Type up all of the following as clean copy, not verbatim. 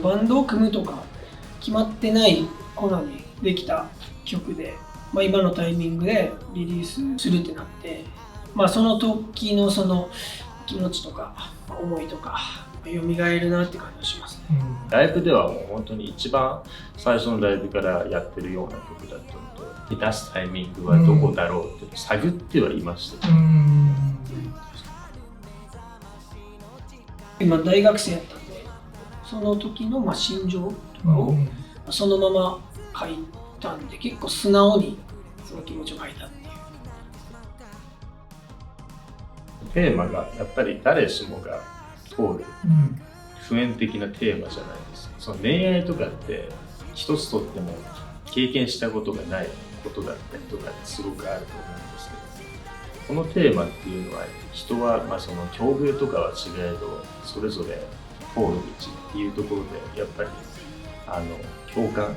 バンドを組むとか決まってない頃にできた曲で、今のタイミングでリリースするってなって、その時のその気持ちとか思いとか蘇るなって感じがしますね。ライブではもう本当に一番最初のライブからやってるような曲だったので、出すタイミングはどこだろうって探ってはいました。今大学生やったんで、その時の心情とかをそのまま書いたんで、結構素直にその気持ちを書いたっていう。テーマがやっぱり誰しもが通る普遍的なテーマじゃないですか。その恋愛とかって一つとっても経験したことがないことだったりとかすごくあると思うんですけど、このテーマっていうのは人はその境遇とかは違えどそれぞれ通る道っていうところでやっぱり共感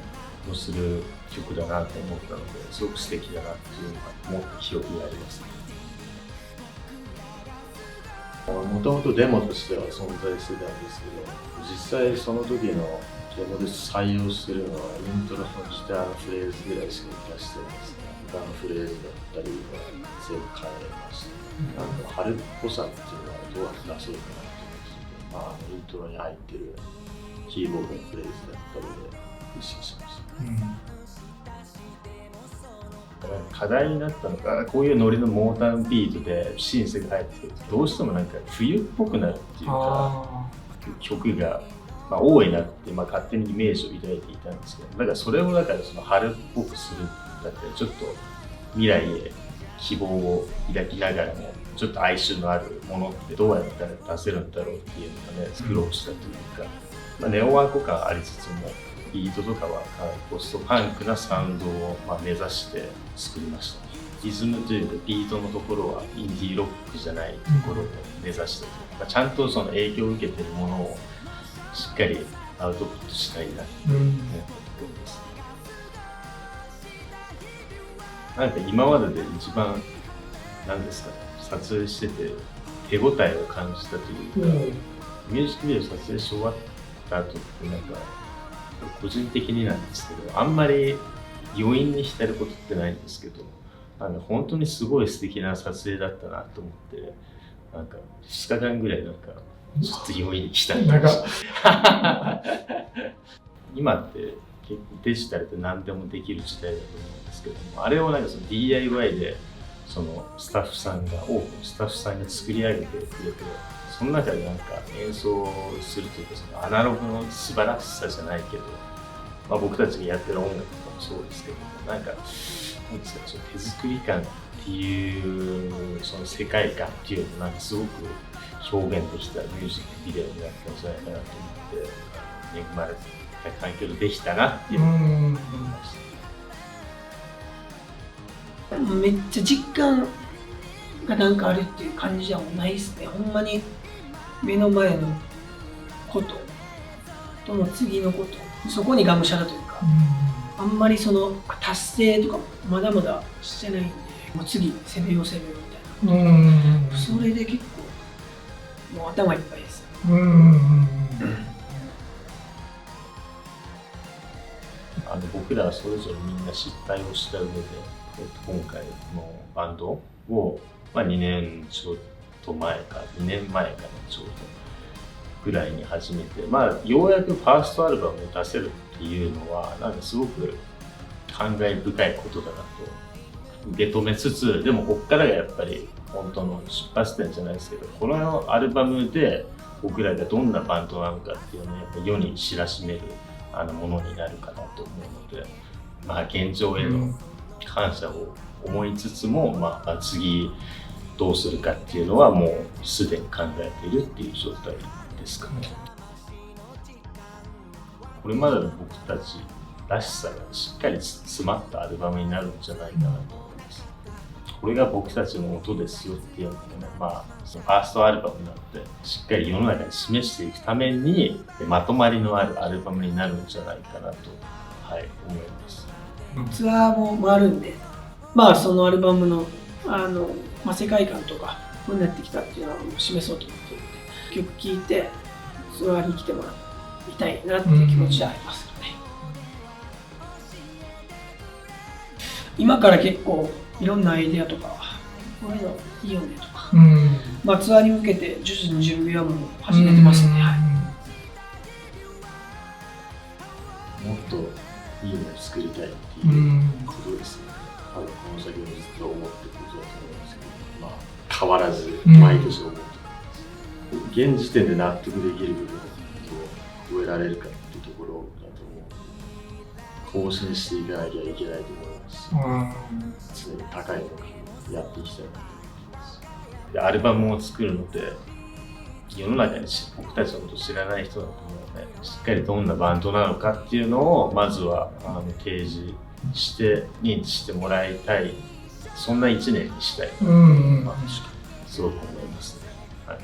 をする曲だなと思ったので、すごく素敵だなっていうのが思った記憶がありますね。もともとデモとしては存在してたんですけど、実際その時のデモで採用してるのはイントロのギターのフレーズぐらいしか出してないですね。他のフレーズだったりは全部変えました。春っぽさっていうのはどうやって出そうかなって思って、イントロに入ってるキーボードのフレーズだったりで意識しました。課題になったのか、こういうノリのモータービートでシンセが入ってくるとどうしても冬っぽくなるっていうか、曲が多いなって勝手にイメージを抱いていたんですけど、だからそれをその春っぽくするだったり、ちょっと未来へ希望を抱きながらもちょっと哀愁のあるものってどうやったら出せるんだろうっていうのがね、苦労したというか、ネオワーク感ありつつもビートとかはポストパンクなサウンドを目指して作りました。リズムというかビートのところはインディーロックじゃないところを目指して、ちゃんとその影響を受けているものをしっかりアウトプットしたいなって思ってます。今までで一番撮影してて手応えを感じたというか、ミュージックビデオ撮影し終わった後って個人的になんですけど、あんまり余韻に浸ることってないんですけど、本当にすごい素敵な撮影だったなと思って、2日間ぐらいちょっと余韻に浸ってました。今って結構デジタルで何でもできる時代だと思うんですけども、あれをその DIY でそのスタッフさんが多くのスタッフさんが作り上げてくれて、その中で演奏するというか、そのアナログの素晴らしさじゃないけど、僕たちがやってる音楽とかもそうですけども、なんですか、その手作り感っていうその世界観っていうのをすごく表現できたミュージックビデオになったんじゃないかなと思って、恵まれた環境でできたなっていうのを思いました。めっちゃ実感があるっていう感じじゃないですね。ほんまに目の前のこととの次のこと、そこにがむしゃらというか、あんまりその達成とかもまだまだしてないんで、もう次攻めようみたいな、それで結構もう頭いっぱいです。僕らはそれぞれみんな失敗をした上で、今回のバンドを、2年ちょっと前か2年前かちょうどぐらいに始めて、ようやくファーストアルバムを出せるっていうのはすごく感慨深いことだなと受け止めつつ、でもこっからがやっぱり本当の出発点じゃないですけど、このアルバムで僕らがどんなバンドなのかっていうのをやっぱ世に知らしめるものになるかなと思うので、現状への感謝を思いつつも、次どうするかっていうのはもうすでに考えているっていう状態ですかね。これまでの僕たちらしさがしっかり詰まったアルバムになるんじゃないかなと思います。これが僕たちの音ですよっていうのをね、そのファーストアルバムになってしっかり世の中に示していくためにまとまりのあるアルバムになるんじゃないかなと、思います。ツアーも回るんで、そのアルバムの世界観とかこうなってきたっていうのを示そうと思ってるんで、曲聴いてツアーに来てもらっいたいなっていう気持ちはありますよね。今から結構いろんなアイデアとかこういうのいいよねとか、まあ、ツアーに向けて徐々に準備はもう始めてますね。もっといいものを作りたいっていうことですね。この先もずっと思ってることだと思うんですけど、まあ、変わらず毎年思うと思います。現時点で納得できる部分を超えられるかっていうところだと思うので、更新していかなきゃいけないと思いますし、常に高い目標をやっていきたいなと思います。でアルバムを作るので、世の中に僕たちのこと知らない人だと思うので、しっかりどんなバンドなのかっていうのをまずは提示して認知してもらいたい、そんな1年にしたいと、すごく思いますね。はい。